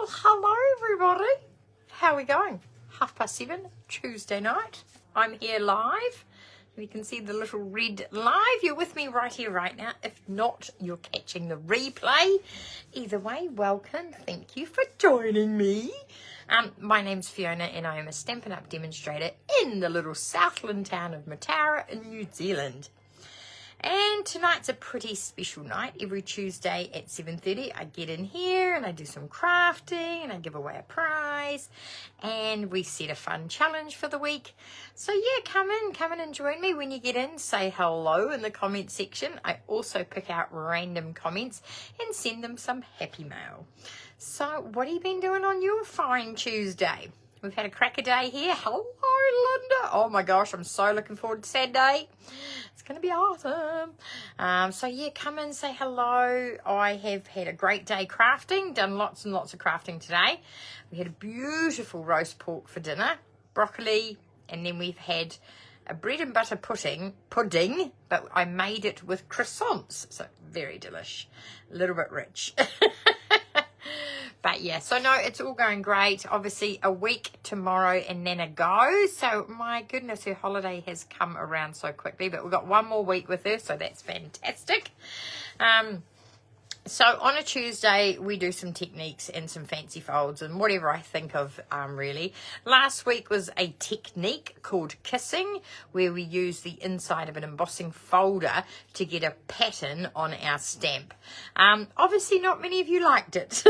Well, hello everybody. How are we going? 7:30, Tuesday night. I'm here live. You can see the little red live. You're with me right here, right now. If not, you're catching the replay. Either way, welcome. Thank you for joining me. My name's Fiona and I am a Stampin' Up! Demonstrator in the little Southland town of Mataura in New Zealand. And tonight's a pretty special night. Every Tuesday at 7:30 I get in here and I do some crafting and I give away a prize and we set a fun challenge for the week. So yeah, come in and join me. When you get in, say hello in the comment section. I also pick out random comments and send them some happy mail. So what have you been doing on your fine Tuesday? We've had a cracker day here. Hello, Linda. Oh my gosh, I'm so looking forward to Saturday. It's going to be awesome. So yeah, come in, say hello. I have had a great day crafting, done lots and lots of crafting today. We had a beautiful roast pork for dinner, broccoli, and then we've had a bread and butter pudding, but I made it with croissants. So very delish, a little bit rich. But yeah, so no, it's all going great. Obviously a week tomorrow and then a go. So my goodness, her holiday has come around so quickly, but we've got one more week with her, so that's fantastic. So on a Tuesday, we do some techniques and some fancy folds and whatever I think of, really. Last week was a technique called kissing, where we use the inside of an embossing folder to get a pattern on our stamp. Obviously not many of you liked it.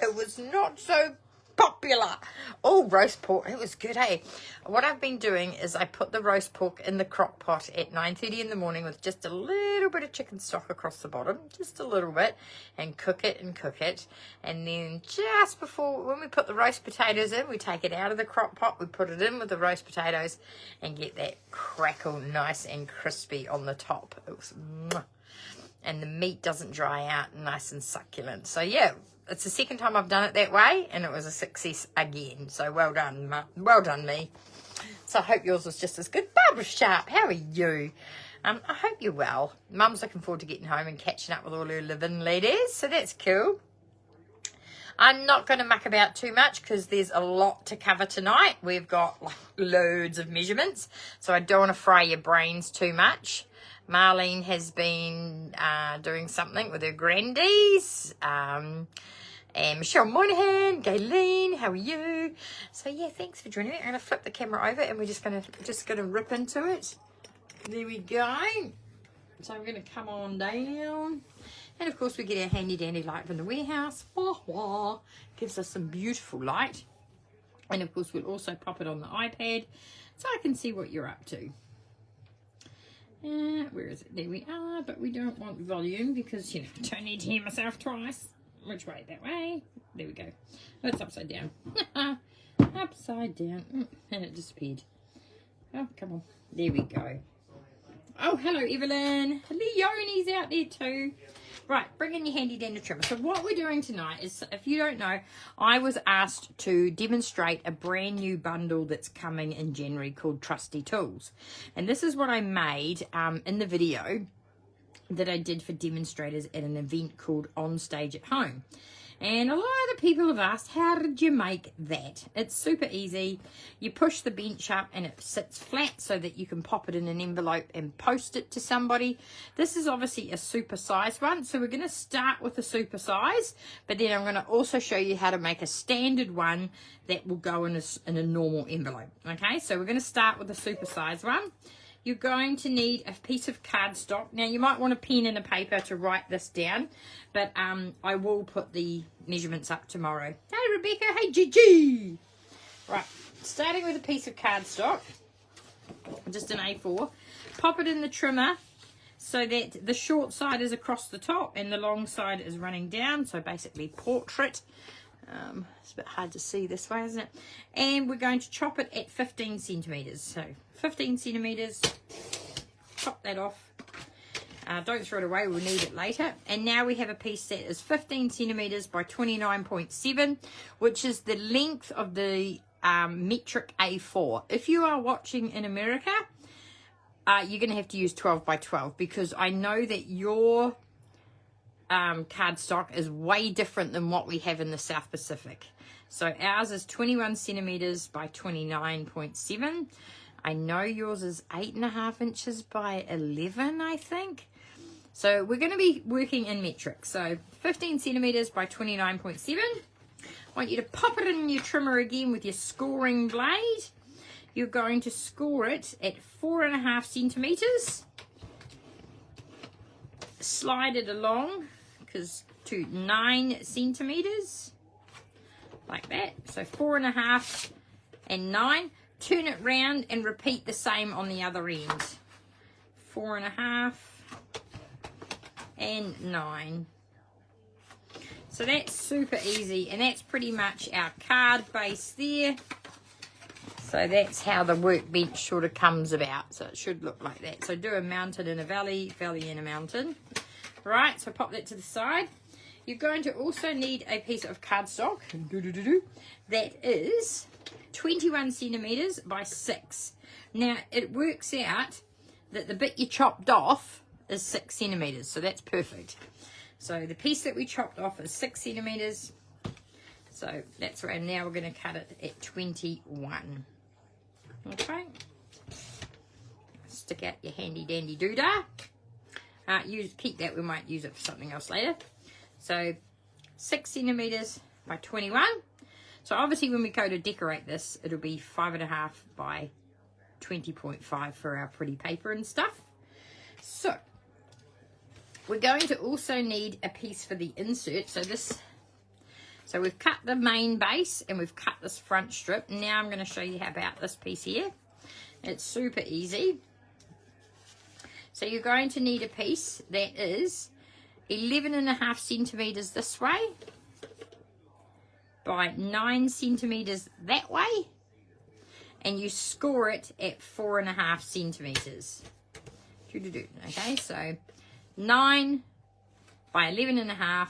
It was not so popular. Oh, roast pork. It was good, hey? What I've been doing is I put the roast pork in the crock pot at 9:30 in the morning with just a little bit of chicken stock across the bottom, just a little bit, and cook it. And then just before, when we put the roast potatoes in, we take it out of the crock pot, we put it in with the roast potatoes and get that crackle nice and crispy on the top. It was, and the meat doesn't dry out, nice and succulent. So yeah, it's the second time I've done it that way, and it was a success again. So well done, me. So I hope yours was just as good. Barbara Sharp, how are you? I hope you're well. Mum's looking forward to getting home and catching up with all her living ladies, so that's cool. I'm not going to muck about too much because there's a lot to cover tonight. We've got like loads of measurements, so I don't want to fry your brains too much. Marlene has been doing something with her grandies. And Michelle Moynihan, Gayleen, how are you? So yeah, thanks for joining me. I'm gonna flip the camera over and we're just gonna rip into it. There we go. So we're gonna come on down. And of course we get our handy dandy light from the warehouse. Wah, wah. Gives us some beautiful light. And of course we'll also pop it on the iPad so I can see what you're up to. Where is it? There we are, but we don't want volume because, you know, I don't need to hear myself twice. Which way? That way. There we go. Oh, it's upside down. Upside down. And it disappeared. Oh, come on. There we go. Oh, hello, Evelyn. Leonie's out there too. Right, bring in your handy dandy trimmer. So what we're doing tonight is, if you don't know, I was asked to demonstrate a brand new bundle that's coming in January called Trusty Tools. And this is what I made in the video that I did for demonstrators at an event called On Stage at Home. And a lot of the people have asked, how did you make that? It's super easy. You push the bench up and it sits flat so that you can pop it in an envelope and post it to somebody. This is obviously a super size one, so we're going to start with the super size, but then I'm going to also show you how to make a standard one that will go in a normal envelope. Okay, so we're going to start with the super size one. You're going to need a piece of cardstock. Now, you might want a pen and a paper to write this down, but I will put the measurements up tomorrow. Hey, Rebecca. Hey, Gigi. Right, starting with a piece of cardstock, just an A4. Pop it in the trimmer so that the short side is across the top and the long side is running down, so basically portrait. It's a bit hard to see this way, isn't it? And we're going to chop it at 15 centimeters. So 15 centimeters, chop that off. Don't throw it away, we'll need it later. And now we have a piece that is 15 centimeters by 29.7, which is the length of the metric A4. If you are watching in America, you're going to have to use 12 by 12 because I know that your cardstock is way different than what we have in the South Pacific. So ours is 21 centimeters by 29.7. I know yours is 8.5 inches by 11, I think. So we're going to be working in metric. So 15 centimeters by 29.7. I want you to pop it in your trimmer again with your scoring blade. You're going to score it at 4.5 centimeters. Slide it along to 9 centimeters. Like that. So 4.5 and 9. Turn it round and repeat the same on the other end. 4.5 and 9. So that's super easy, and that's pretty much our card base there. So that's how the workbench sort of comes about. So it should look like that. So do a mountain and a valley, valley and a mountain. Right, so pop that to the side. You're going to also need a piece of cardstock that is 21 centimeters by 6. Now it works out that the bit you chopped off is 6 centimeters, so that's perfect. So the piece that we chopped off is 6 centimeters, so that's right. Now we're going to cut it at 21. Okay, stick out your handy dandy doodah. Keep that, we might use it for something else later. So 6 centimeters by 21. So obviously when we go to decorate this, it'll be 5.5 by 20.5 for our pretty paper and stuff. So we're going to also need a piece for the insert. So we've cut the main base and we've cut this front strip. Now I'm going to show you how about this piece here. It's super easy. So you're going to need a piece that is 11.5 centimeters this way by 9 centimeters that way, and you score it at 4.5 centimeters. Okay, so 9 by 11.5,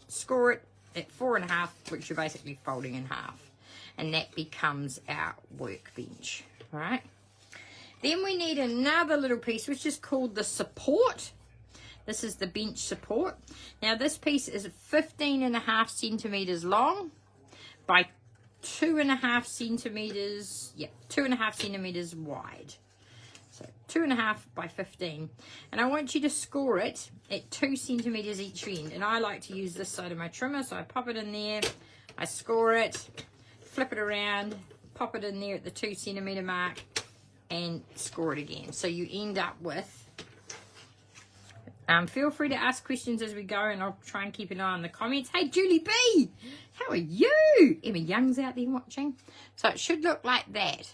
score it at 4.5, which you're basically folding in half, and that becomes our workbench. All right. Then we need another little piece which is called the support. This is the bench support. Now this piece is 15.5 centimeters long by 2.5 centimeters, 2.5 centimeters wide. So 2.5 by 15. And I want you to score it at 2 centimeters each end. And I like to use this side of my trimmer, so I pop it in there, I score it, flip it around, pop it in there at the 2 centimeter mark, and score it again. So you end up with, feel free to ask questions as we go, and I'll try and keep an eye on the comments. Hey Julie B, how are you? Emma Young's out there watching. So it should look like that.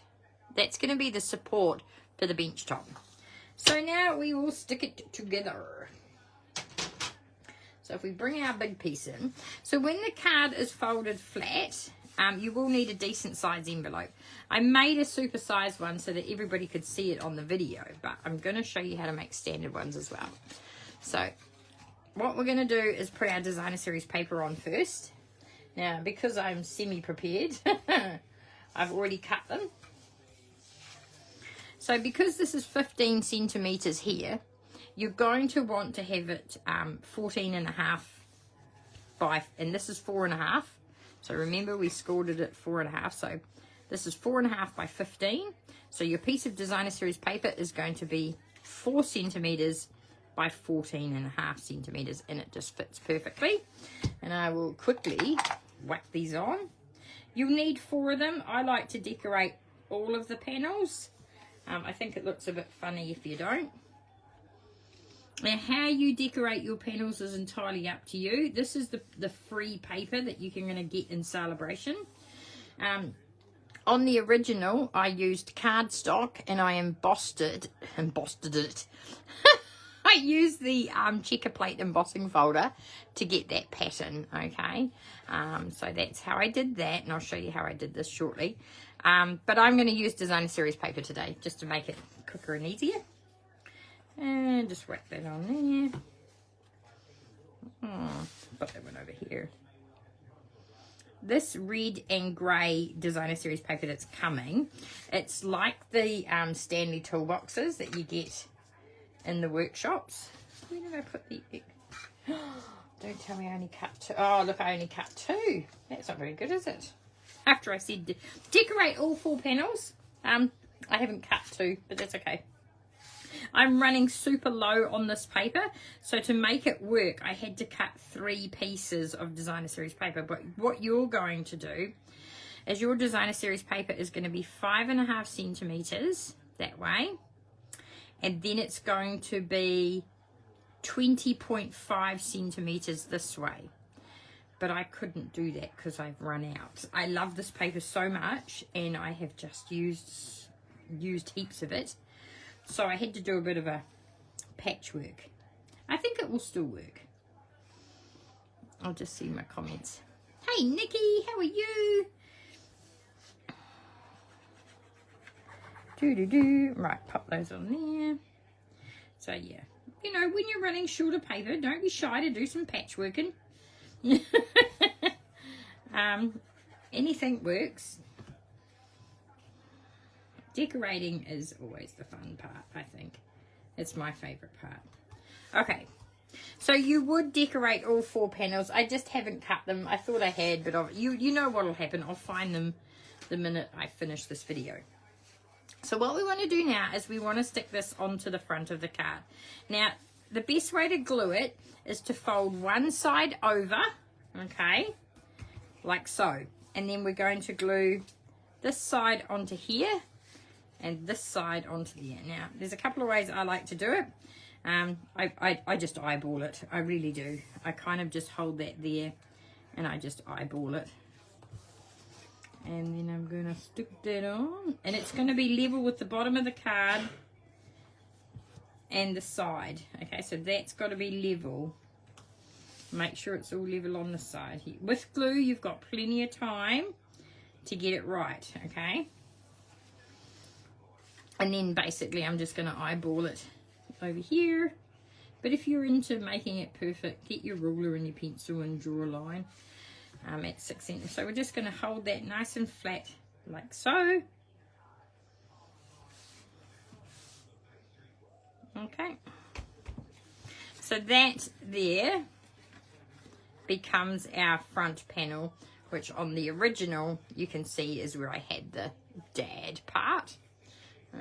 That's going to be the support for the bench top. So now we will stick it together. So if we bring our big piece in, so when the card is folded flat, you will need a decent size envelope. I made a super size one so that everybody could see it on the video, but I'm going to show you how to make standard ones as well. So what we're going to do is put our designer series paper on first. Now because I'm semi-prepared, I've already cut them. So because this is 15 centimeters here, you're going to want to have it 14.5 by, and this is 4.5. So remember we scored it at 4.5. So this is 4.5 by 15. So your piece of designer series paper is going to be 4 centimeters by 14.5 centimeters, and it just fits perfectly. And I will quickly whack these on. You'll need 4 of them. I like to decorate all of the panels. I think it looks a bit funny if you don't. Now how you decorate your panels is entirely up to you. This is the free paper that you can get in Celebration. On the original I used cardstock and I embossed it. I used the checker plate embossing folder to get that pattern, okay? So that's how I did that, and I'll show you how I did this shortly. But I'm going to use designer series paper today just to make it quicker and easier. And just whack that on there. Put that one over here. This red and grey designer series paper that's coming, it's like the Stanley toolboxes that you get in the workshops. Where did I put the... don't tell me I only cut 2. Oh, look, I only cut 2. That's not very good, is it? After I said decorate all 4 panels, I haven't cut 2, but that's okay. I'm running super low on this paper, so to make it work, I had to cut 3 pieces of designer series paper. But what you're going to do is your designer series paper is going to be 5.5 centimeters that way, and then it's going to be 20.5 centimeters this way. But I couldn't do that because I've run out. I love this paper so much, and I have just used heaps of it, so I had to do a bit of a patchwork. I think it will still work. I'll just see my comments. Hey Nikki, how are you? Right, pop those on there. So yeah, you know, when you're running shorter paper, don't be shy to do some patchworking. Anything works. Decorating is always the fun part, I think. It's my favorite part. Okay, so you would decorate all 4 panels. I just haven't cut them. I thought I had, but you know what will happen. I'll find them the minute I finish this video. So what we want to do now is we want to stick this onto the front of the card. Now, the best way to glue it is to fold one side over, okay, like so. And then we're going to glue this side onto here and this side onto there. Now, there's a couple of ways I like to do it. I just eyeball it. I really do. I kind of just hold that there and I just eyeball it. And then I'm going to stick that on. And it's going to be level with the bottom of the card and the side. Okay, so that's got to be level. Make sure it's all level on the side here. With glue, you've got plenty of time to get it right, okay? And then basically I'm just going to eyeball it over here. But if you're into making it perfect, get your ruler and your pencil and draw a line. At 6 centimeters. So we're just going to hold that nice and flat like so. Okay. So that there becomes our front panel, which on the original you can see is where I had the dad part.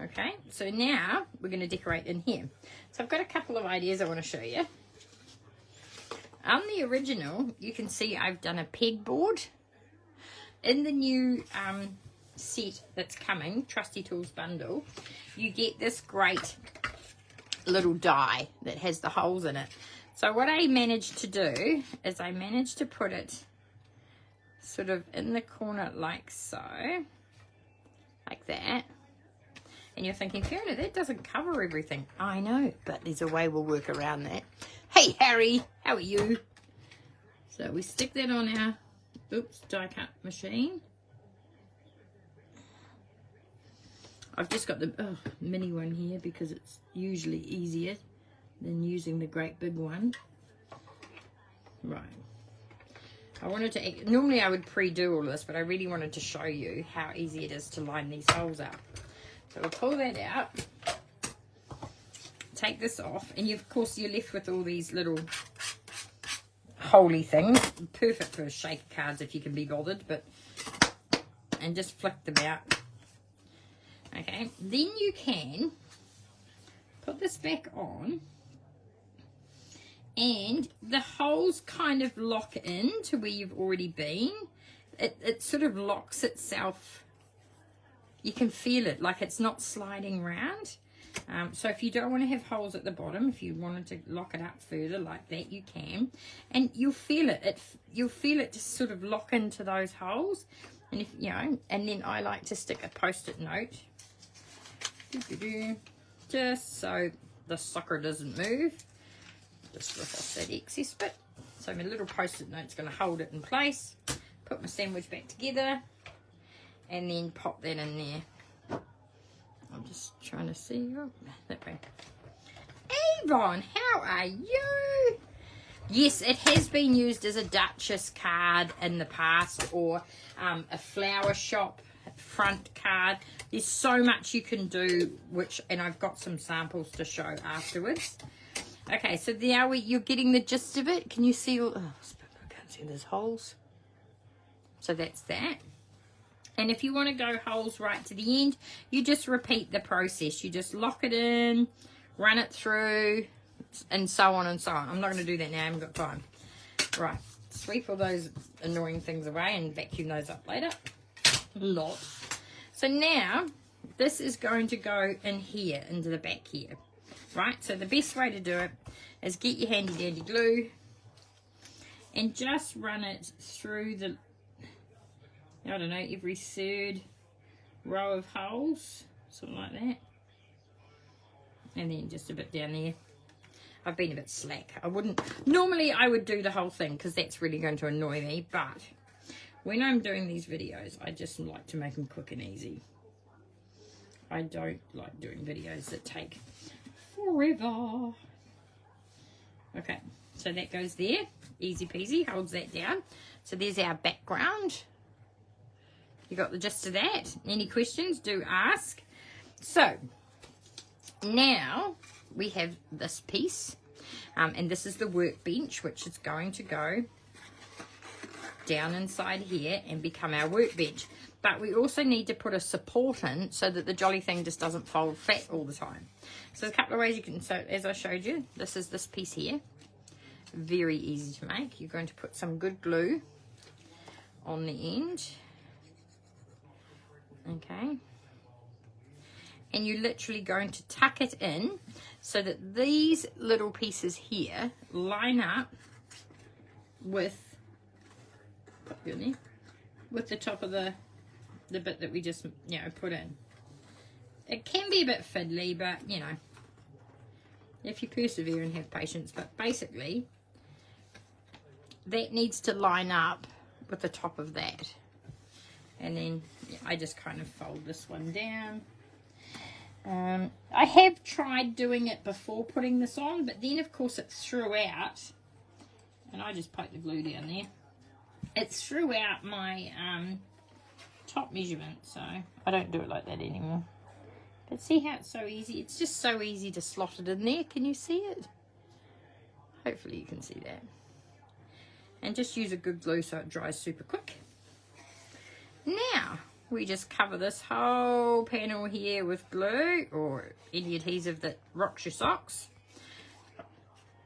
Okay, so now we're going to decorate in here. So I've got a couple of ideas I want to show you. On the original, you can see I've done a pegboard. In the new set that's coming, Trusty Tools bundle, you get this great little die that has the holes in it. So what I managed to do is I managed to put it sort of in the corner like so, like that. And you're thinking, Fiona, that doesn't cover everything. I know, but there's a way we'll work around that. Hey, Harry, how are you? So we stick that on our, die cut machine. I've just got the mini one here because it's usually easier than using the great big one. Right. I wanted to, normally I would pre-do all this, but I really wanted to show you how easy it is to line these holes up. So we'll pull that out. Take this off, and of course you're left with all these little holy things. Perfect for shaker cards if you can be bothered, and just flick them out. Okay, then you can put this back on, and the holes kind of lock in to where you've already been. It sort of locks itself. You can feel it, like it's not sliding round. So if you don't want to have holes at the bottom, if you wanted to lock it up further like that, you can, and you'll feel it. You'll feel it just sort of lock into those holes. And if you know, and then I like to stick a post-it note, just so the sucker doesn't move. Just rip off that excess bit. So my little post-it note's going to hold it in place. Put my sandwich back together, and then pop that in there. I'm just trying to see. Oh, that way. Avon, how are you? Yes, it has been used as a Duchess card in the past, or a flower shop front card. There's so much you can do, and I've got some samples to show afterwards. Okay, so now you're getting the gist of it. Can you see all... Oh, I can't see, there's holes. So that's that. And if you want to go holes right to the end, you just repeat the process. You just lock it in, run it through, and so on and so on. I'm not going to do that now. I haven't got time. Right. Sweep all those annoying things away and vacuum those up later. Lot. So now, this is going to go in here, into the back here. Right? So the best way to do it is get your handy dandy glue and just run it through the... I don't know, every third row of holes, something like that. And then just a bit down there. I've been a bit slack. Normally I would do the whole thing because that's really going to annoy me, but when I'm doing these videos, I just like to make them quick and easy. I don't like doing videos that take forever. Okay, so that goes there. Easy peasy, holds that down. So there's our background. You got the gist of that? Any questions, do ask. So now we have this piece, and this is the workbench, which is going to go down inside here and become our workbench. But we also need to put a support in so that the jolly thing just doesn't fold flat all the time. So there's a couple of ways you can, so as I showed you, this is this piece here. Very easy to make. You're going to put some good glue on the end. Okay, and you're literally going to tuck it in so that these little pieces here line up with the top of the bit that we just put in. It can be a bit fiddly, but if you persevere and have patience. But basically that needs to line up with the top of that. And then I just kind of fold this one down. I have tried doing it before putting this on, but then of course it threw out, and I just poked the glue down there. It threw out my top measurement, so I don't do it like that anymore. But see how it's so easy? It's just so easy to slot it in there. Can you see it? Hopefully you can see that. And just use a good glue so it dries super quick. Now, we just cover this whole panel here with glue or any adhesive that rocks your socks.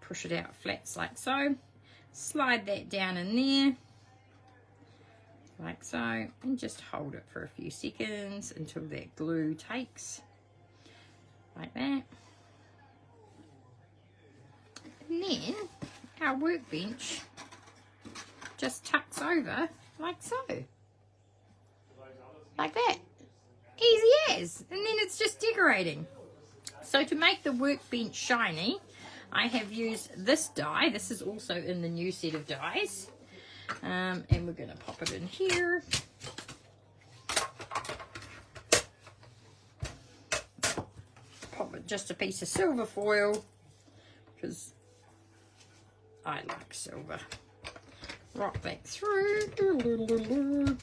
Push it out flats like so. Slide that down in there, like so, and just hold it for a few seconds until that glue takes, like that. And then our workbench just tucks over like so. Like that. Easy as. And then it's just decorating. So to make the workbench shiny, I have used this die. This is also in the new set of dies. And we're going to pop it in here. Pop it just a piece of silver foil, because I like silver. Rock that through.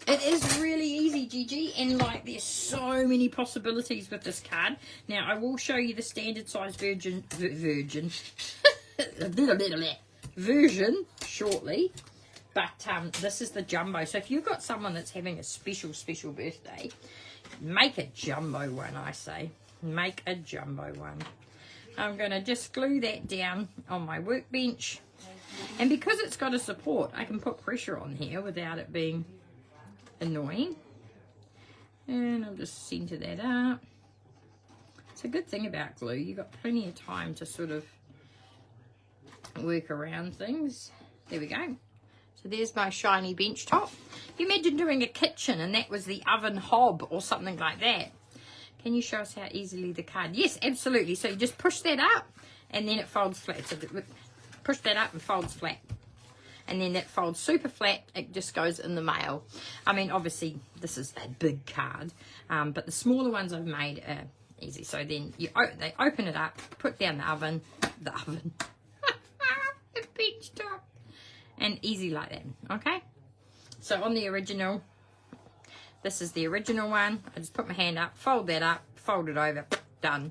It is really easy, Gigi, and like there's so many possibilities with this card. Now I will show you the standard size version shortly, but this is the jumbo. So if you've got someone that's having a special birthday, make a jumbo one. I say make a jumbo one. I'm going to just glue that down on my workbench, and because it's got a support, I can put pressure on here without it being annoying. And I'll just center that up. It's a good thing about glue, you've got plenty of time to sort of work around things. There we go. So there's my shiny bench top. You imagine doing a kitchen and that was the oven hob or something like that. Can you show us how easily the card? Yes, absolutely. So you just push that up and then it folds flat. So push that up and folds flat. And then that folds super flat. It just goes in the mail. I mean, obviously, this is a big card. But the smaller ones I've made are easy. So then they open it up, put down the oven. The bench top. And easy like that. Okay? So on the original, this is the original one. I just put my hand up, fold that up, fold it over, done.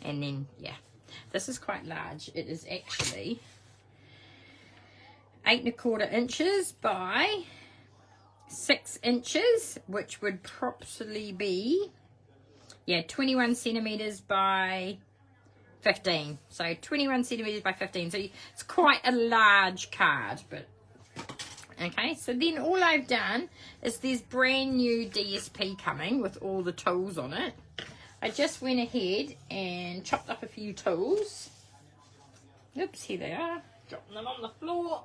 And then, yeah, this is quite large. It is actually 8 1/4 inches by 6 inches, which would probably be, yeah, 21 centimeters by 15. So 21 centimeters by 15. So it's quite a large card, but okay. So then all I've done is there's brand new DSP coming with all the tools on it. I just went ahead and chopped up a few tools. Oops, here they are. Dropping them on the floor.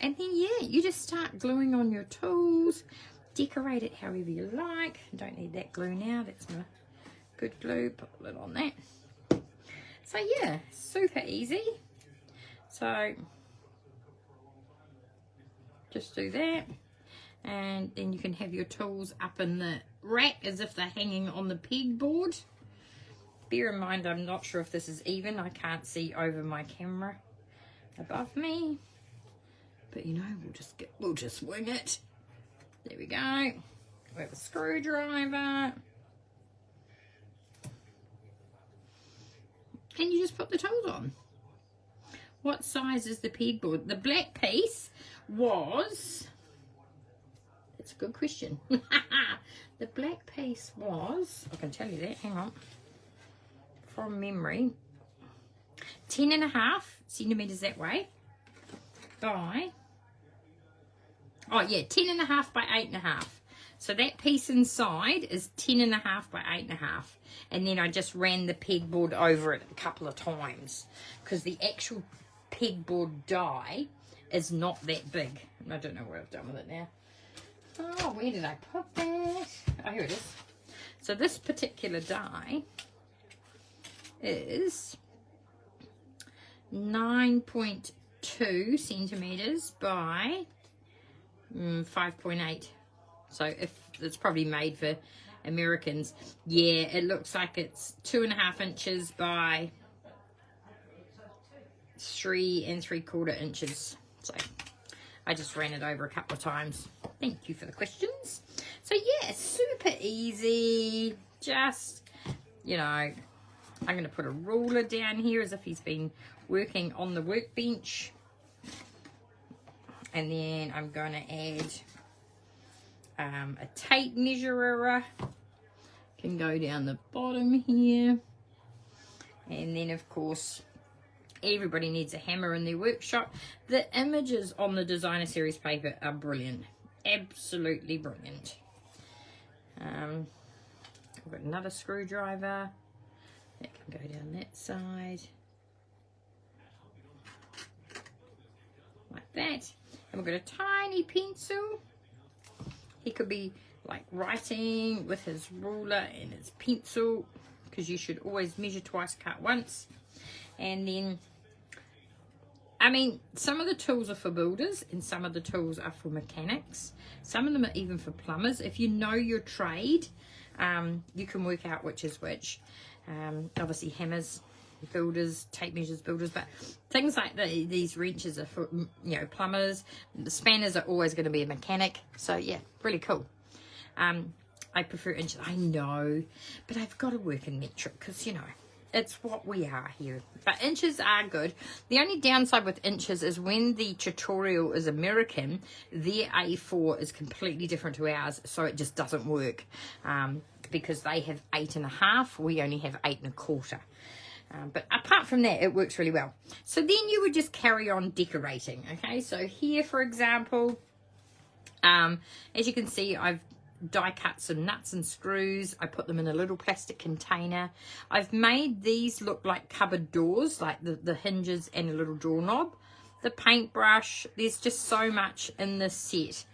And then, yeah, you just start gluing on your tools. Decorate it however you like. Don't need that glue now. That's my good glue. Put a lid on that. So, yeah, super easy. So, just do that. And then you can have your tools up in the rack as if they're hanging on the pegboard. Bear in mind, I'm not sure if this is even. I can't see over my camera above me. But you know, we'll just wing it. There we go. We have a screwdriver. And you just put the tools on. What size is the pegboard? The black piece was... That's a good question. The black piece was... I can tell you that. Hang on. From memory. 10.5 centimeters that way. By... Oh, yeah, 10.5 by 8.5. So that piece inside is 10.5 by 8.5. And then I just ran the pegboard over it a couple of times. Because the actual pegboard die is not that big. I don't know what I've done with it now. Oh, where did I put that? Oh, here it is. So this particular die is 9.2 centimeters by 5.8. So if it's probably made for Americans. Yeah, it looks like it's 2.5 inches by 3 3/4 inches. So I just ran it over a couple of times. Thank you for the questions. So yeah, super easy. Just, you know, I'm going to put a ruler down here as if he's been working on the workbench. And then I'm going to add a tape measurer. Can go down the bottom here. And then, of course, everybody needs a hammer in their workshop. The images on the designer series paper are brilliant. Absolutely brilliant. I've got another screwdriver. That can go down that side. Like that. And we've got a tiny pencil. He could be like writing with his ruler and his pencil, because you should always measure twice, cut once. And then, I mean, some of the tools are for builders and some of the tools are for mechanics. Some of them are even for plumbers. If you know your trade, you can work out which is which. Obviously hammers, builders, tape measures, builders, but things like these wrenches are for, you know, plumbers. The spanners are always going to be a mechanic. So yeah, really cool. I prefer inches, I know, but I've got to work in metric because, you know, it's what we are here. But inches are good. The only downside with inches is when the tutorial is American, their A4 is completely different to ours, so it just doesn't work. Because they have 8.5, we only have 8 1/4. But apart from that, it works really well. So then you would just carry on decorating. Okay, so here, for example, as you can see, I've die cut some nuts and screws. I put them in a little plastic container. I've made these look like cupboard doors, like the hinges and a little doorknob. The paintbrush, there's just so much in this set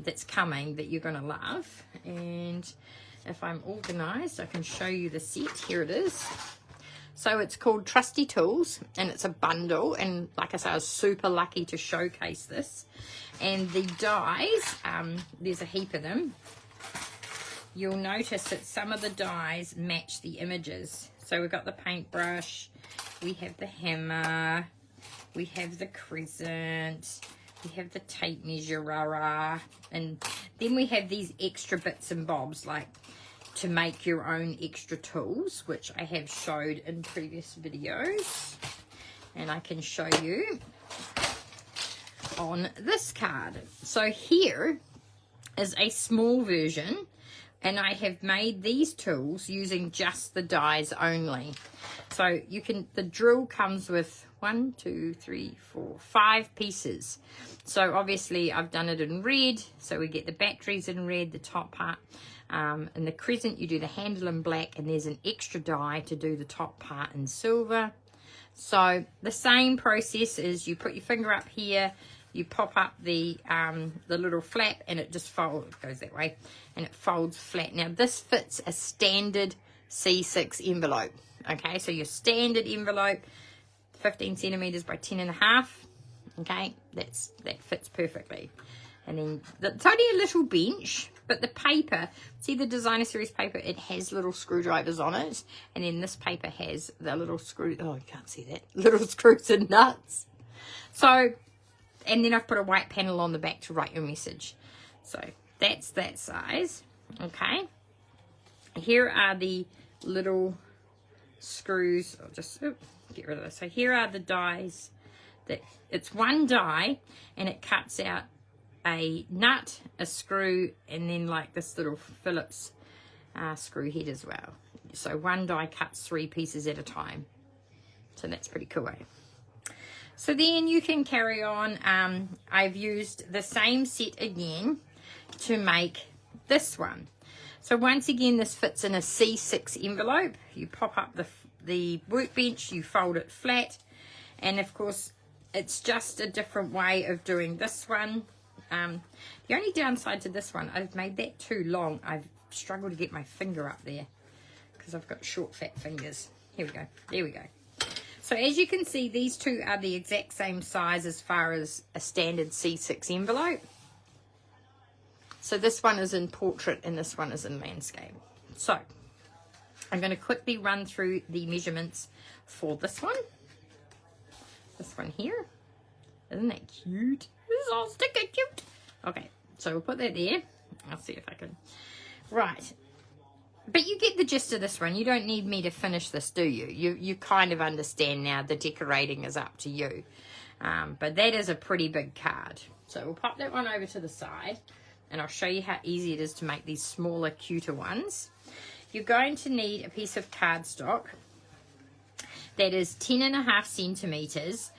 that's coming that you're going to love. And if I'm organized, I can show you the set. Here it is. So it's called Trusty Tools, and it's a bundle, and like I say, I was super lucky to showcase this. And the dies, there's a heap of them. You'll notice that some of the dies match the images. So we've got the paintbrush, we have the hammer, we have the crescent, we have the tape measurer, and then we have these extra bits and bobs like to make your own extra tools, which I have showed in previous videos, and I can show you on this card. So here is a small version, and I have made these tools using just the dies only. So you can, the drill comes with 1, 2, 3, 4, 5 pieces. So obviously I've done it in red, so we get the batteries in red, the top part. In the crescent you do the handle in black, and there's an extra die to do the top part in silver. So the same process is you put your finger up here, you pop up the little flap, and it just folds, it goes that way, and it folds flat. Now this fits a standard C6 envelope. Okay, so your standard envelope, 15 centimeters by 10.5. Okay, that fits perfectly. And then it's only a little bench, but the paper, see the designer series paper, it has little screwdrivers on it, and then this paper has the little screw, oh you can't see that, little screws and nuts. So, and then I've put a white panel on the back to write your message. So that's that size. Okay, here are the little screws. I'll just get rid of this. So here are the dies. That it's one die, and it cuts out a nut, a screw, and then like this little Phillips screw head as well. So one die cuts 3 pieces at a time. So that's pretty cool, eh? So then you can carry on. I've used the same set again to make this one. So once again, this fits in a C6 envelope. You pop up the workbench, you fold it flat, and of course it's just a different way of doing this one. The only downside to this one, I've made that too long. I've struggled to get my finger up there because I've got short fat fingers. Here we go, there we go. So as you can see, these two are the exact same size as far as a standard C6 envelope. So this one is in portrait and this one is in landscape. So I'm going to quickly run through the measurements for this one. This one here. Isn't that cute? This is all sticker cute. Okay, so we'll put that there. I'll see if I can. Right. But you get the gist of this one. You don't need me to finish this, do you? You kind of understand now. The decorating is up to you. But that is a pretty big card. So we'll pop that one over to the side, and I'll show you how easy it is to make these smaller, cuter ones. You're going to need a piece of cardstock that is 10.5 centimeters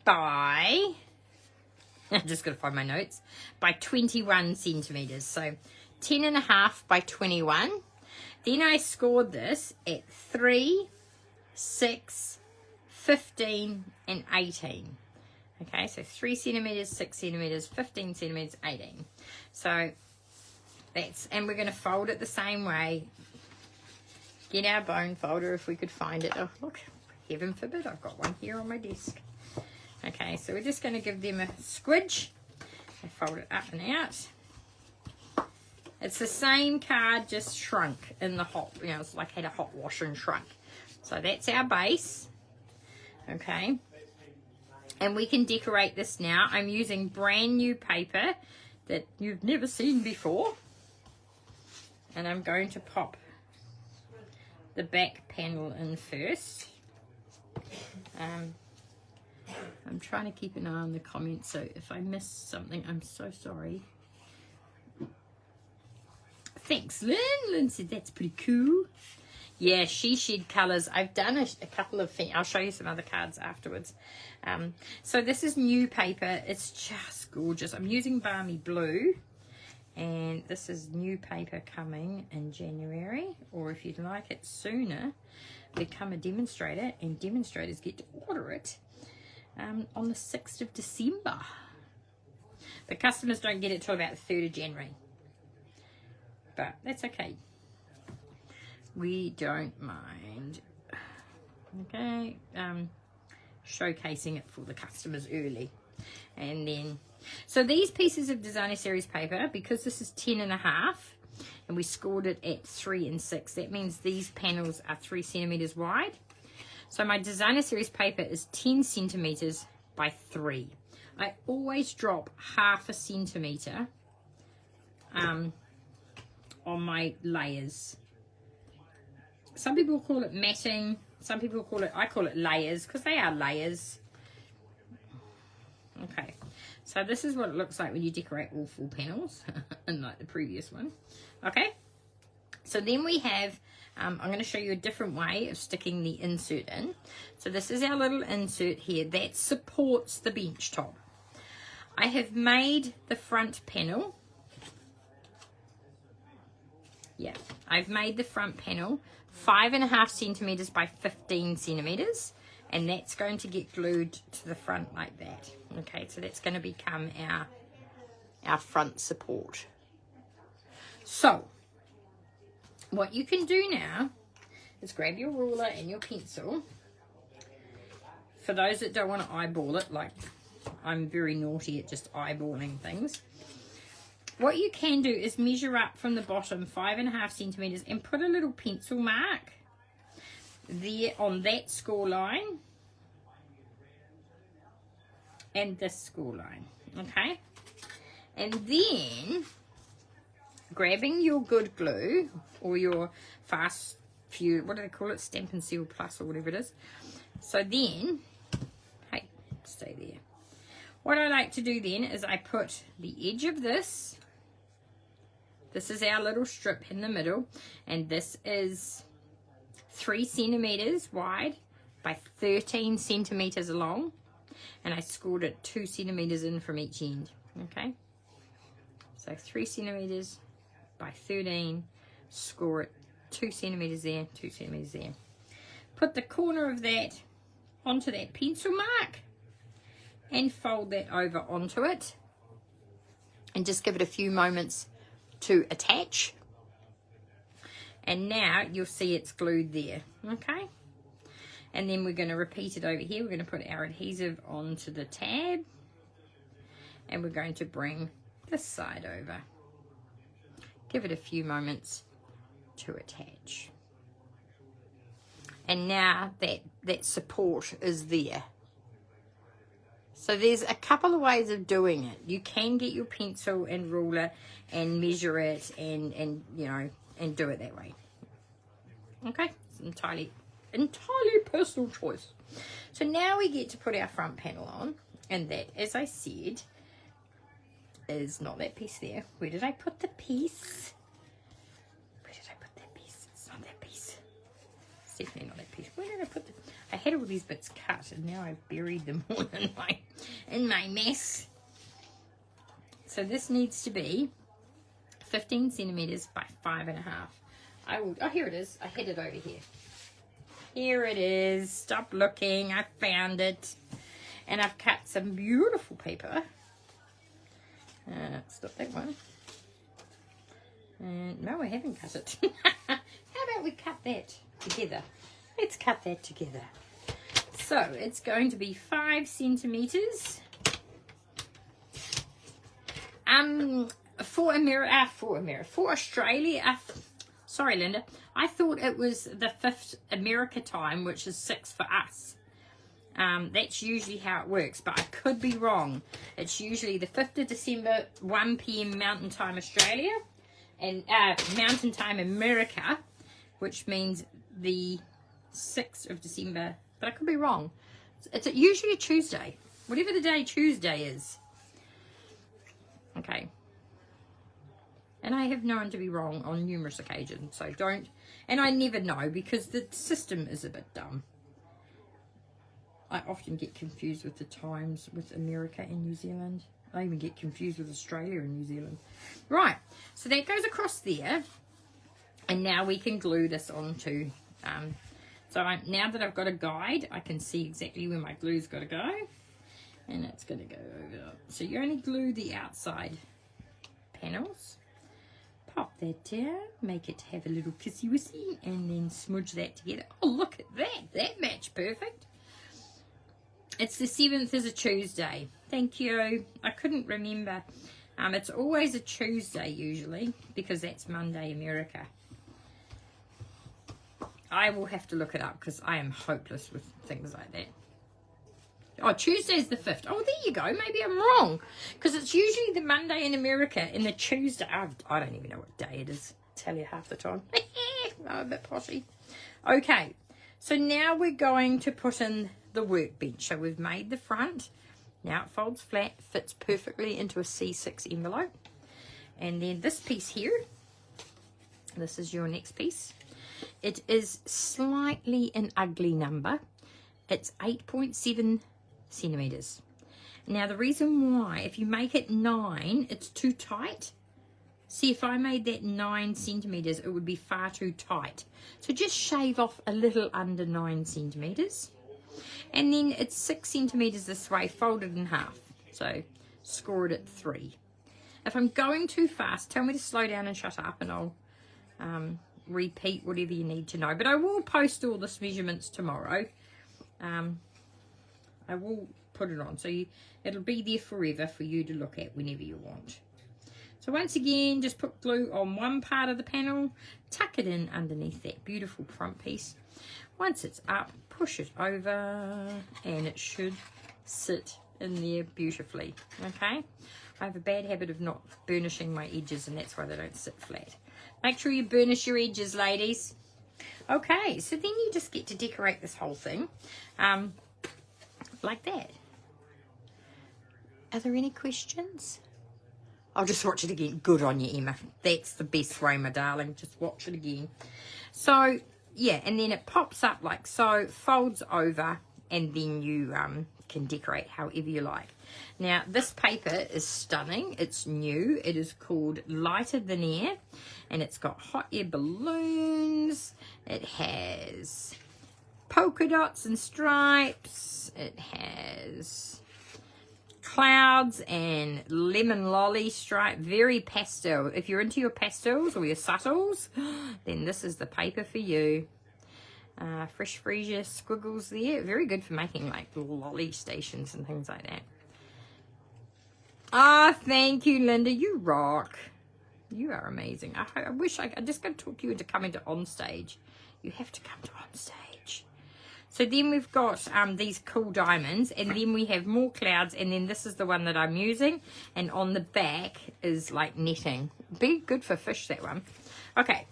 by, I'm just going to find my notes, by 21 centimeters. So 10.5 by 21. Then I scored this at 3, 6, 15, and 18. Okay, so 3 centimeters, 6 centimeters, 15 centimeters, 18. So that's, and we're going to fold it the same way. Get our bone folder if we could find it. Oh, look, heaven forbid, I've got one here on my desk. Okay, so we're just going to give them a squidge. I fold it up and out. It's the same card, just shrunk in the hot, you know, it's like had a hot wash and shrunk. So that's our base. Okay. And we can decorate this now. I'm using brand new paper that you've never seen before. And I'm going to pop the back panel in first. I'm trying to keep an eye on the comments, so if I miss something, I'm so sorry. Thanks, Lynn. Lynn said that's pretty cool. Yeah, she shed colours. I've done a couple of things. I'll show you some other cards afterwards. So this is new paper. It's just gorgeous. I'm using Balmy Blue. And this is new paper coming in January. Or if you'd like it sooner, become a demonstrator. And demonstrators get to order it on the 6th of December. The customers don't get it till about the 3rd of January. But that's okay. We don't mind. Okay. Showcasing it for the customers early. And then, so these pieces of designer series paper, because this is 10.5 and we scored it at 3 and 6, that means these panels are 3 centimeters wide. So my designer series paper is 10 centimeters by 3. I always drop 0.5 centimeter on my layers. Some people call it matting. Some people call it, I call it layers because they are layers. Okay, so this is what it looks like when you decorate all full panels, unlike the previous one. Okay, so then we have, I'm going to show you a different way of sticking the insert in. So this is our little insert here that supports the bench top. I have made the front panel. Yeah, I've made the front panel 5.5 centimeters by 15 centimeters, and that's going to get glued to the front like that. Okay, so that's going to become our front support. So what you can do now is grab your ruler and your pencil. For those that don't want to eyeball it, like I'm very naughty at just eyeballing things, what you can do is measure up from the bottom 5.5 centimeters and put a little pencil mark there on that score line and this score line. Okay, and then grabbing your good glue or your fast few, what do they call it, Stampin' Seal Plus or whatever it is. So then, hey, stay there. What I like to do then is I put the edge of this is our little strip in the middle, and this is 3 centimeters wide by 13 centimeters long, and I scored it 2 centimeters in from each end. Okay, so 3 centimeters by 13, score it 2 centimeters there, 2 centimeters there. Put the corner of that onto that pencil mark and fold that over onto it, and just give it a few moments to attach. And now you'll see it's glued there. Okay, and then we're going to repeat it over here. We're going to put our adhesive onto the tab, and we're going to bring this side over. Give it a few moments to attach. And now that support is there. So there's a couple of ways of doing it. You can get your pencil and ruler and measure it and you know, and do it that way. Okay, it's entirely personal choice. So now we get to put our front panel on, and that, as I said, is not that piece there. Where did I put the piece? Where did I put that piece? It's not that piece. It's definitely not that piece. Where did I put the... I had all these bits cut, and now I've buried them all in my mess. So this needs to be 15 centimeters by 5.5. Oh, here it is. I had it over here. Here it is. Stop looking. I found it. And I've cut some beautiful paper. Stop that one. And no, I haven't cut it. How about we cut that together? Let's cut that together. So it's going to be 5 centimeters. For Australia. Sorry, Linda. I thought it was the 5th America time, which is 6 for us. That's usually how it works, but I could be wrong. It's usually the 5th of December, 1 p.m. Mountain Time Australia, and Mountain Time America, which means the 6th of December, but I could be wrong. It's usually a Tuesday, whatever the day Tuesday is. Okay. And I have known to be wrong on numerous occasions, so don't, and I never know because the system is a bit dumb. I often get confused with the times with America and New Zealand. I even get confused with Australia and New Zealand. Right, so that goes across there, and now we can glue this onto, now that I've got a guide, I can see exactly where my glue's got to go, and it's going to go over. So you only glue the outside panels. Pop that down, make it have a little kissy-wissy, and then smudge that together. Oh, look at that. That matched perfect. It's the 7th is a Tuesday. Thank you. I couldn't remember. It's always a Tuesday usually, because that's Monday America. I will have to look it up because I am hopeless with things like that. Oh, Tuesday's the 5th. Oh, there you go. Maybe I'm wrong. Because it's usually the Monday in America and the Tuesday. I don't even know what day it is. tell you half the time. I'm a bit poshy. Okay, so now we're going to put in the workbench. So we've made the front. Now it folds flat, fits perfectly into a C6 envelope. And then this piece here, this is your next piece. It is slightly an ugly number. It's 8.7 centimeters. Now the reason why, if you make it 9, it's too tight. See, if I made that 9 centimeters, it would be far too tight. So just shave off a little under 9 centimeters. And then it's 6 centimeters this way, folded in half. So score it at 3. If I'm going too fast, tell me to slow down and shut up, and I'll repeat whatever you need to know. But I will post all this measurements tomorrow. I will put it on, so it'll be there forever for you to look at whenever you want. So once again, just put glue on one part of the panel, tuck it in underneath that beautiful front piece. Once it's up, push it over, and it should sit in there beautifully. Okay, I have a bad habit of not burnishing my edges, and that's why they don't sit flat. Make sure you burnish your edges, ladies. Okay, so then you just get to decorate this whole thing like that. Are there any questions? I'll just watch it again. Good on you, Emma. That's the best way, my darling. Just watch it again. So, yeah, and then it pops up like so, folds over, and then you can decorate however you like. Now, this paper is stunning. It's new. It is called Lighter Than Air, and it's got hot air balloons. It has polka dots and stripes. It has clouds and lemon lolly stripe. Very pastel. If you're into your pastels or your subtles, then this is the paper for you. Fresh freesia squiggles there. Very good for making like lolly stations and things like that. Ah, thank you, Linda. You rock. You are amazing. I wish I just got to talk you into coming to On Stage. You have to come to On Stage. So then we've got these cool diamonds, and then we have more clouds, and then this is the one that I'm using, and on the back is like netting. Be good for fish, that one. Okay.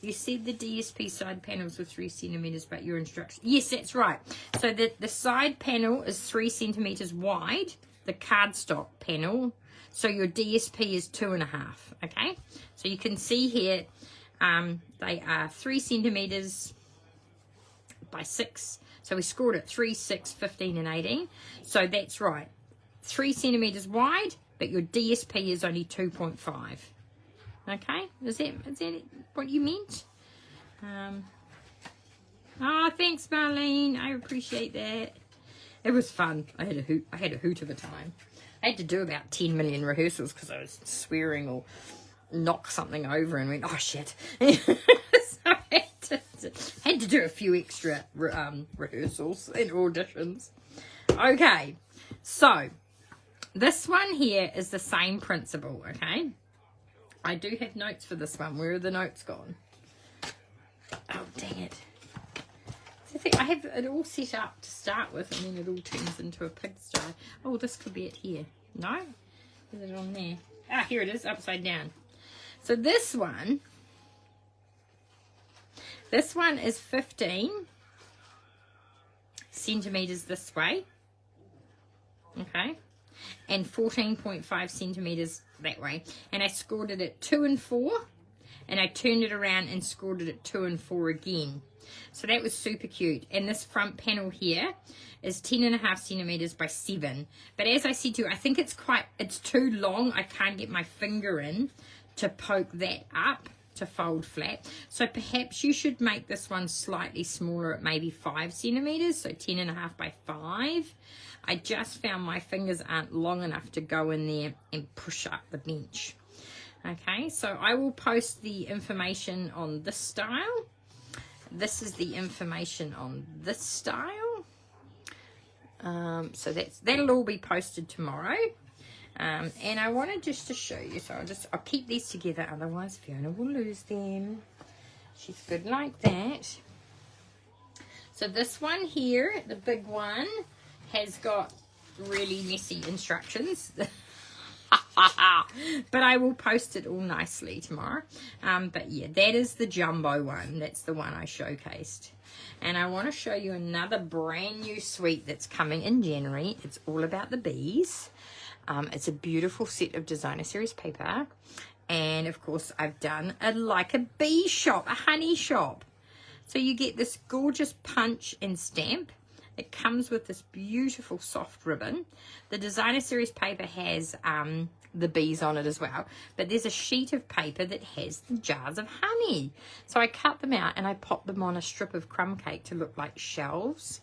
You said the DSP side panels were 3 centimeters, but your instructions. Yes, that's right. So the side panel is 3 centimeters wide, the cardstock panel. So your DSP is 2.5. Okay. So you can see here, they are 3 centimeters by 6. So we scored at 3, 6, 15, and 18. So that's right. 3 centimeters wide, but your DSP is only 2.5. Okay, is that what you meant? Oh, thanks, Marlene. I appreciate that. It was fun. I had a hoot of a time. I had to do about 10 million rehearsals because I was swearing or knock something over and went, oh shit. So I had to do a few extra rehearsals and auditions. Okay, so this one here is the same principle. Okay. I do have notes for this one. Where are the notes gone? Oh, dang it. I have it all set up to start with, and then it all turns into a pigsty. Oh, this could be it here. No? Is it on there? Ah, here it is, upside down. So this one is 15 centimeters this way. Okay. And 14.5 centimeters that way, and I scored it at 2 and 4, and I turned it around and scored it at 2 and 4 again. So that was super cute. And this front panel here is 10.5 centimeters by 7. But as I said to you, I think it's too long. I can't get my finger in to poke that up to fold flat. So perhaps you should make this one slightly smaller at maybe 5 centimeters, so 10.5 by 5. I just found my fingers aren't long enough to go in there and push up the bench. Okay, so I will post the information on this style. This is the information on this style. So that'll all be posted tomorrow. And I wanted just to show you, so I'll keep these together, otherwise Fiona will lose them. She's good like that. So this one here, the big one, has got really messy instructions. But I will post it all nicely tomorrow. But yeah, that is the jumbo one. That's the one I showcased. And I want to show you another brand new suite that's coming in January. It's all about the bees. It's a beautiful set of designer series paper. And of course, I've done like a bee shop, a honey shop. So you get this gorgeous punch and stamp. It comes with this beautiful soft ribbon. The designer series paper has the bees on it as well. But there's a sheet of paper that has the jars of honey. So I cut them out and I pop them on a strip of crumb cake to look like shelves.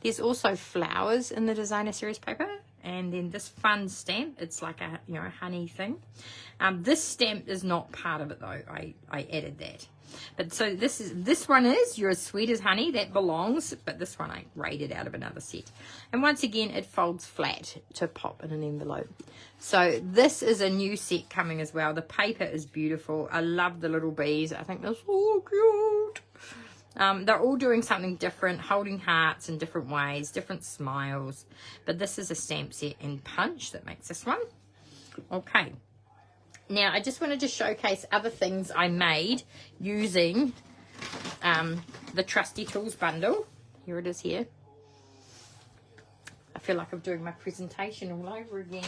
There's also flowers in the designer series paper. And then this fun stamp, it's like a honey thing. This stamp is not part of it though. I added that. But so this one is You're as Sweet as Honey, that belongs, but this one I raided out of another set. And once again, it folds flat to pop in an envelope. So this is a new set coming as well. The paper is beautiful. I love the little bees. I think they're so cute. They're all doing something different, holding hearts in different ways, different smiles. But this is a stamp set in punch that makes this one. Okay. Now, I just wanted to showcase other things I made using the Trusty Tools bundle. Here it is here. I feel like I'm doing my presentation all over again.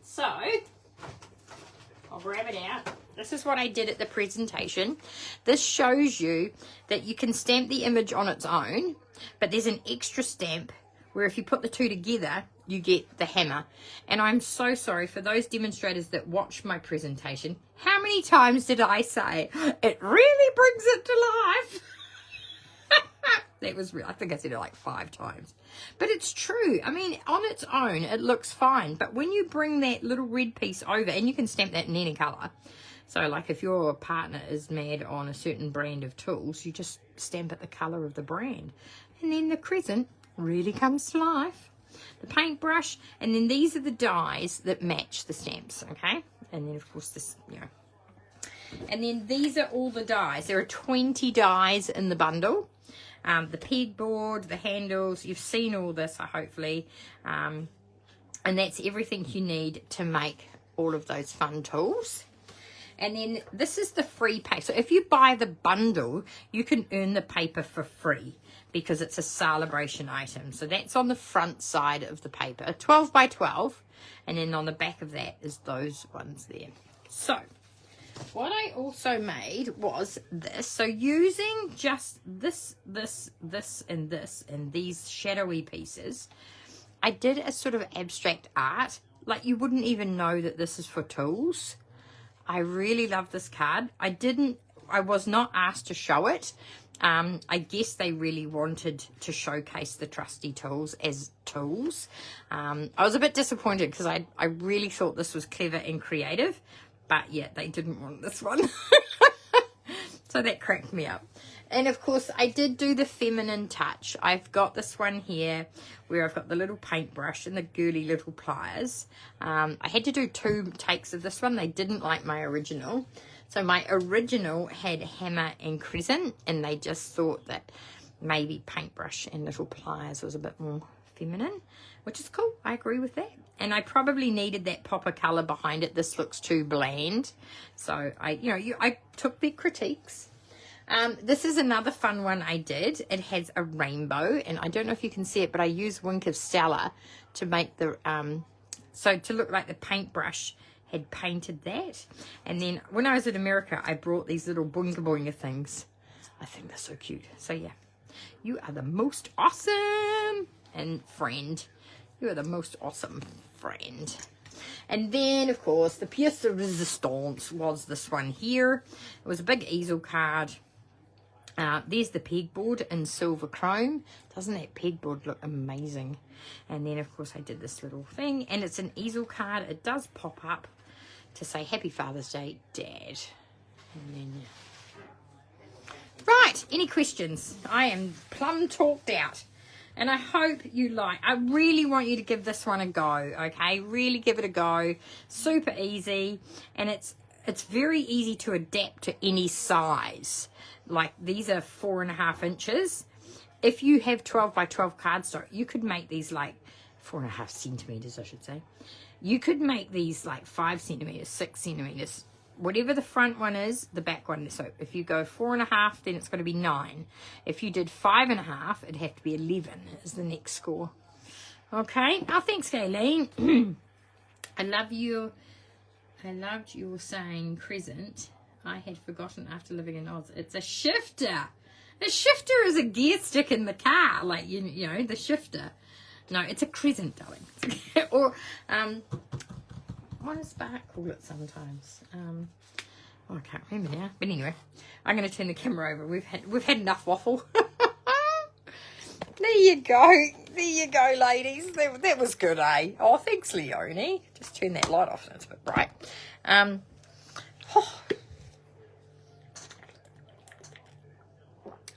So, I'll grab it out. This is what I did at the presentation. This shows you that you can stamp the image on its own, but there's an extra stamp where if you put the two together, you get the hammer. And I'm so sorry for those demonstrators that watched my presentation. How many times did I say, it really brings it to life? That was real. I think I said it like 5 times. But it's true. I mean, on its own, it looks fine. But when you bring that little red piece over, and you can stamp that in any colour. So like if your partner is mad on a certain brand of tools, you just stamp it the colour of the brand. And then the crescent really comes to life. The paintbrush, and then these are the dies that match the stamps, okay? And then of course this, and then these are all the dies. There are 20 dies in the bundle. The pegboard, the handles, you've seen all this hopefully, and that's everything you need to make all of those fun tools. And then this is the free paper. So if you buy the bundle, you can earn the paper for free because it's a celebration item. So that's on the front side of the paper, 12 by 12. And then on the back of that is those ones there. So what I also made was this. So using just this, and these shadowy pieces, I did a sort of abstract art. Like you wouldn't even know that this is for tools. I really love this card. I was not asked to show it. I guess they really wanted to showcase the Trusty Tools as tools. I was a bit disappointed because I really thought this was clever and creative. But yeah, they didn't want this one. So that cracked me up. And of course, I did do the feminine touch. I've got this one here where I've got the little paintbrush and the girly little pliers. I had to do 2 takes of this one. They didn't like my original. So my original had hammer and crescent, and they just thought that maybe paintbrush and little pliers was a bit more feminine, which is cool. I agree with that. And I probably needed that pop of colour behind it. This looks too bland. So I took their critiques. This is another fun one I did. It has a rainbow, and I don't know if you can see it, but I used Wink of Stella to make the, so to look like the paintbrush had painted that. And then when I was in America, I brought these little boinga boinga things. I think they're so cute. So yeah, you are the most awesome and friend. You are the most awesome friend. And then, of course, the pièce de résistance was this one here. It was a big easel card. There's the pegboard in silver chrome. Doesn't that pegboard look amazing? And then, of course, I did this little thing. And it's an easel card. It does pop up to say, Happy Father's Day, Dad. And then, right, any questions? I am plumb talked out. And I hope you like. I really want you to give this one a go, okay? Really give it a go. Super easy. And it's very easy to adapt to any size. Like these are 4.5 inches. If you have 12 by 12 cardstock, you could make these like 4.5 centimeters, I should say. You could make these like 5 centimeters, 6 centimeters, whatever the front one is, the back one. So if you go 4.5, then it's going to be 9. If you did 5.5, it'd have to be 11 is the next score. Okay. Oh, thanks, Kayleen. I love you. I loved your saying crescent. I had forgotten after living in Oz. It's a shifter. A shifter is a gear stick in the car, like you know the shifter. No, it's a crescent, darling. Or what does Bart call it sometimes? Oh, I can't remember now. But anyway, I'm going to turn the camera over. We've had enough waffle. There you go. There you go, ladies. That was good, eh? Oh, thanks, Leonie. Just turn that light off. That's a bit bright.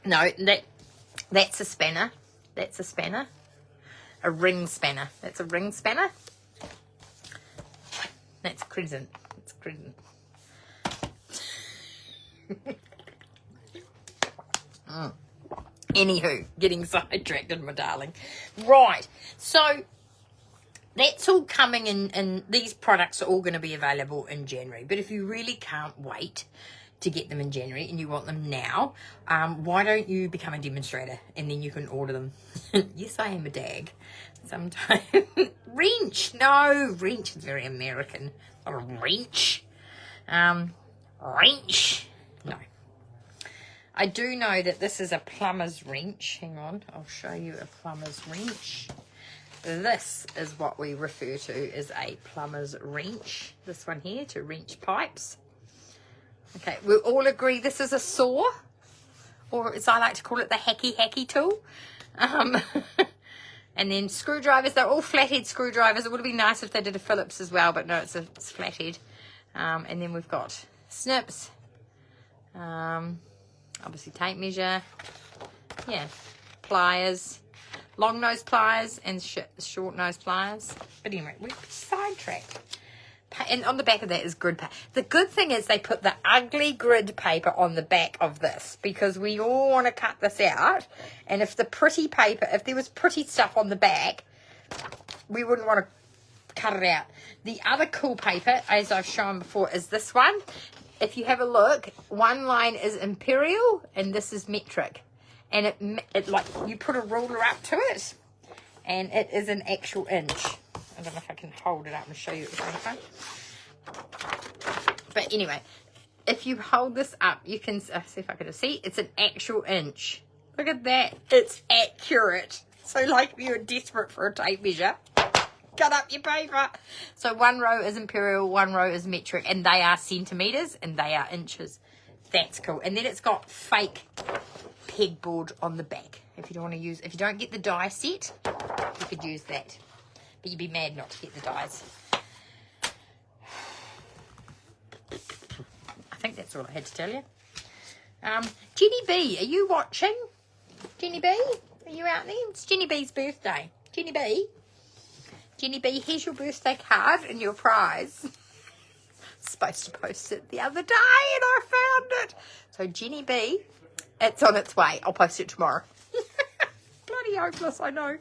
No, that's a spanner. That's a spanner. A ring spanner. That's a ring spanner. That's a crescent. It's a crescent. Anywho, getting sidetracked, my darling. Right, so that's all coming in, and these products are all going to be available in January. But if you really can't wait to get them in January and you want them now, why don't you become a demonstrator and then you can order them? Yes, I am a dag. Sometimes. Wrench. No, wrench is very American. Not a wrench. Wrench. No. I do know that this is a plumber's wrench. Hang on, I'll show you a plumber's wrench. This is what we refer to as a plumber's wrench. This one here, to wrench pipes. Okay, we all agree this is a saw, or as I like to call it, the hacky tool. And then screwdrivers, they're all flathead screwdrivers. It would have been nice if they did a Phillips as well, but no, it's flathead. And then we've got snips, obviously tape measure, yeah, pliers, long nose pliers and short nose pliers. But anyway, we're sidetracked. And on the back of that is grid paper. The good thing is they put the ugly grid paper on the back of this because we all want to cut this out. And if the pretty paper, if there was pretty stuff on the back, we wouldn't want to cut it out. The other cool paper, as I've shown before, is this one. If you have a look, one line is imperial and this is metric. And it like, you put a ruler up to it and it is an actual inch. I don't know if I can hold it up and show you at the same time. But anyway, if you hold this up, you can see if I can see. It's an actual inch. Look at that. It's accurate. So like you're desperate for a tape measure, cut up your paper. So one row is imperial, one row is metric, and they are centimeters and they are inches. That's cool. And then it's got fake pegboard on the back. If you don't want to use, if you don't get the die set, you could use that. But you'd be mad not to get the dies. I think that's all I had to tell you. Jenny B, are you watching? Jenny B, are you out there? It's Jenny B's birthday. Jenny B. Jenny B, here's your birthday card and your prize. Supposed to post it the other day and I found it. So Jenny B, it's on its way. I'll post it tomorrow. Bloody hopeless, I know.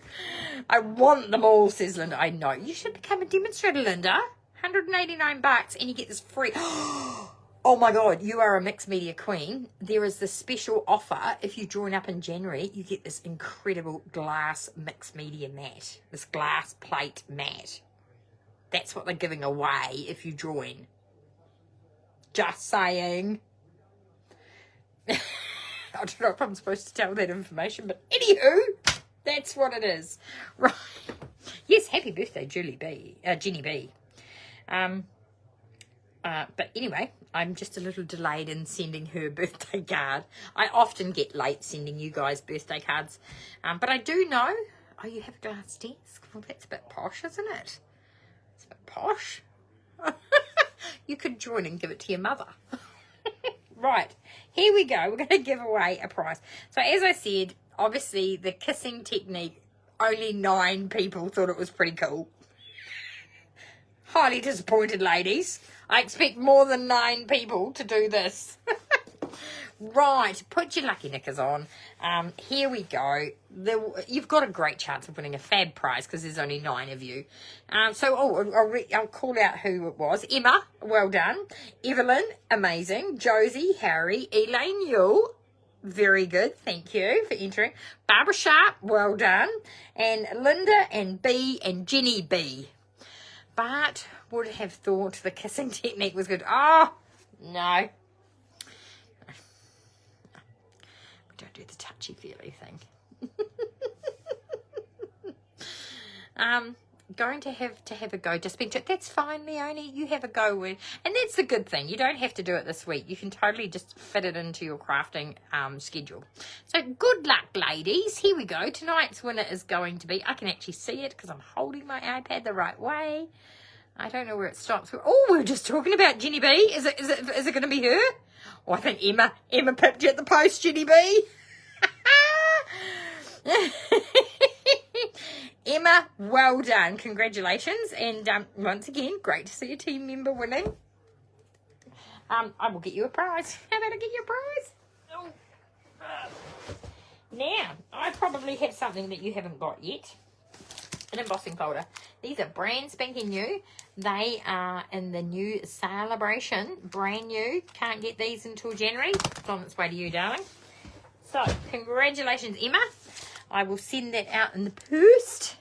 I want them all, says Linda. I know. You should become a demonstrator, Linda. $189 and you get this free. Oh my God, you are a mixed media queen. There is this special offer. If you join up in January, you get this incredible glass mixed media mat. This glass plate mat. That's what they're giving away if you join. Just saying. I don't know if I'm supposed to tell that information, but anywho, that's what it is. Right. Yes, happy birthday, Jenny B. But anyway, I'm just a little delayed in sending her birthday card. I often get late sending you guys birthday cards. But I do know, oh, you have a glass desk? Well, that's a bit posh, isn't it? It's a bit posh. You could join and give it to your mother. Right, here we go. We're going to give away a prize. So as I said, obviously the kissing technique, only 9 people thought it was pretty cool. Highly disappointed, ladies. I expect more than 9 people to do this. Right, put your lucky knickers on. Here we go. You've got a great chance of winning a fab prize because there's only 9 of you. I'll call out who it was. Emma, well done. Evelyn, amazing. Josie, Harry, Elaine, you, very good. Thank you for entering. Barbara Sharp, well done. And Linda and B and Jenny B. But would have thought the kissing technique was good. Oh, no. Don't do the touchy-feely thing. Going to have a go. Just been to, that's fine, Leonie. You have a go with, and that's the good thing. You don't have to do it this week. You can totally just fit it into your crafting schedule. So good luck, ladies. Here we go. Tonight's winner is going to be. I can actually see it because I'm holding my iPad the right way. I don't know where it stops. Oh, we're just talking about Jenny B. Is it going to be her? Oh, I think Emma pipped you at the post, Jenny B. Emma, well done. Congratulations. And once again, great to see a team member winning. I will get you a prize. How about I get you a prize? Oh. Now, I probably have something that you haven't got yet. An embossing folder. These are brand spanking new. They are in the new celebration. Brand new. Can't get these until January. It's on its way to you, darling. So, congratulations, Emma. I will send that out in the post.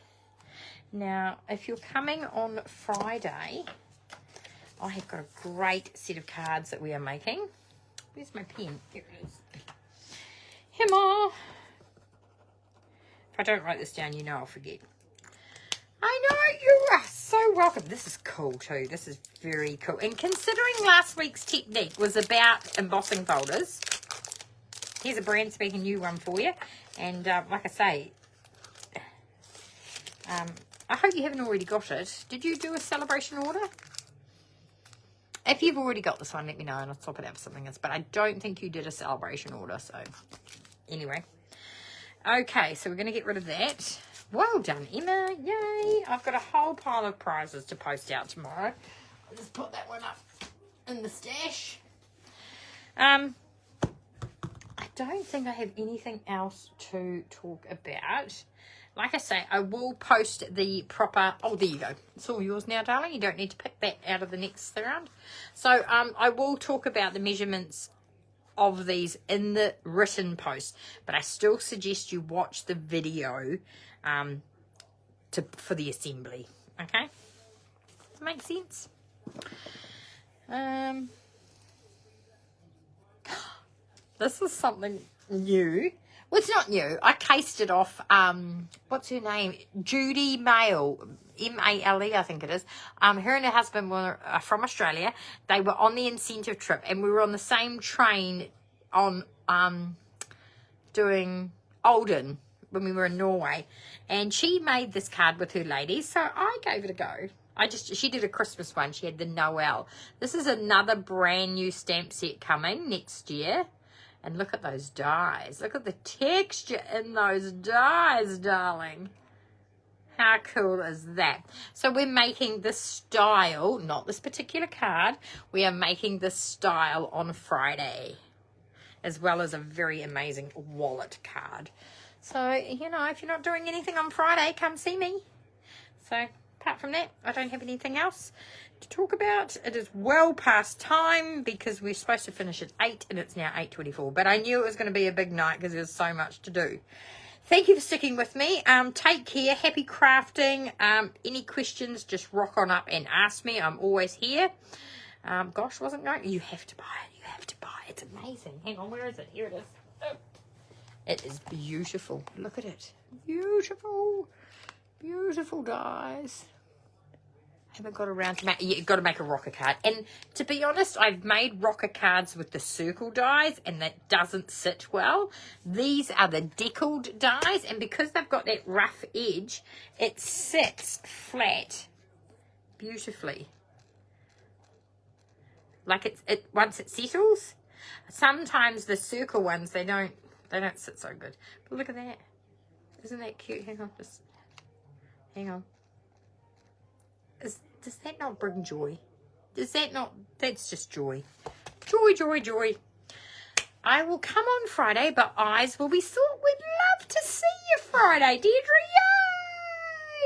Now, if you're coming on Friday, I have got a great set of cards that we are making. Where's my pen? Here it is. Emma. If I don't write this down, you know I'll forget. I know, you are so welcome. This is cool too. This is very cool. And considering last week's technique was about embossing folders, here's a brand spanking new one for you. And like I say, I hope you haven't already got it. Did you do a celebration order? If you've already got this one, let me know and I'll swap it out for something else. But I don't think you did a celebration order. So anyway. Okay, so we're going to get rid of that. Well done, Emma. Yay. I've got a whole pile of prizes to post out tomorrow. I'll just put that one up in the stash. I don't think I have anything else to talk about. Like I say, I will post the proper... Oh, there you go. It's all yours now, darling. You don't need to pick that out of the next round. So I will talk about the measurements of these in the written post. But I still suggest you watch the video for the assembly. Okay? Does that make sense? This is something new. Well, it's not new. I cased it off, what's her name? Judy Maile, M-A-L-E, I think it is. Her and her husband were from Australia. They were on the incentive trip, and we were on the same train on doing Olden when we were in Norway. And she made this card with her ladies, so I gave it a go. She did a Christmas one. She had the Noel. This is another brand new stamp set coming next year. And look at those dies. Look at the texture in those dies, darling. How cool is that? So we're making this style, not this particular card. We are making this style on Friday, as well as a very amazing wallet card. So, you know, if you're not doing anything on Friday, come see me. So, apart from that, I don't have anything else to talk about. It is well past time because we're supposed to finish at 8 and it's now 8:24. But I knew it was going to be a big night because there's so much to do. Thank you for sticking with me. Take care. Happy crafting. Any questions, just rock on up and ask me. I'm always here. Gosh, wasn't going. You have to buy it. You have to buy it. It's amazing. Hang on, where is it? Here it is. Oh. It is beautiful. Look at it. Beautiful. Beautiful dies. Haven't got around to make. You've got to make a rocker card. And to be honest, I've made rocker cards with the circle dies, and that doesn't sit well. These are the deckled dies, and because they've got that rough edge, it sits flat beautifully. Like it once it settles. Sometimes the circle ones they don't sit so good. But look at that. Isn't that cute? Hang on, just hang on. Does that not bring joy? Does that not? That's just joy. Joy, joy, joy. I will come on Friday, but eyes will be sore. We'd love to see you Friday, Deirdre.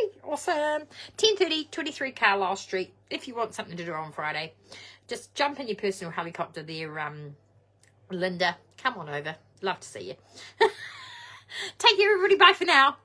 Yay! Awesome. 10:30, 23 Carlisle Street. If you want something to do on Friday, just jump in your personal helicopter there, Linda. Come on over. Love to see you. Take care, everybody. Bye for now.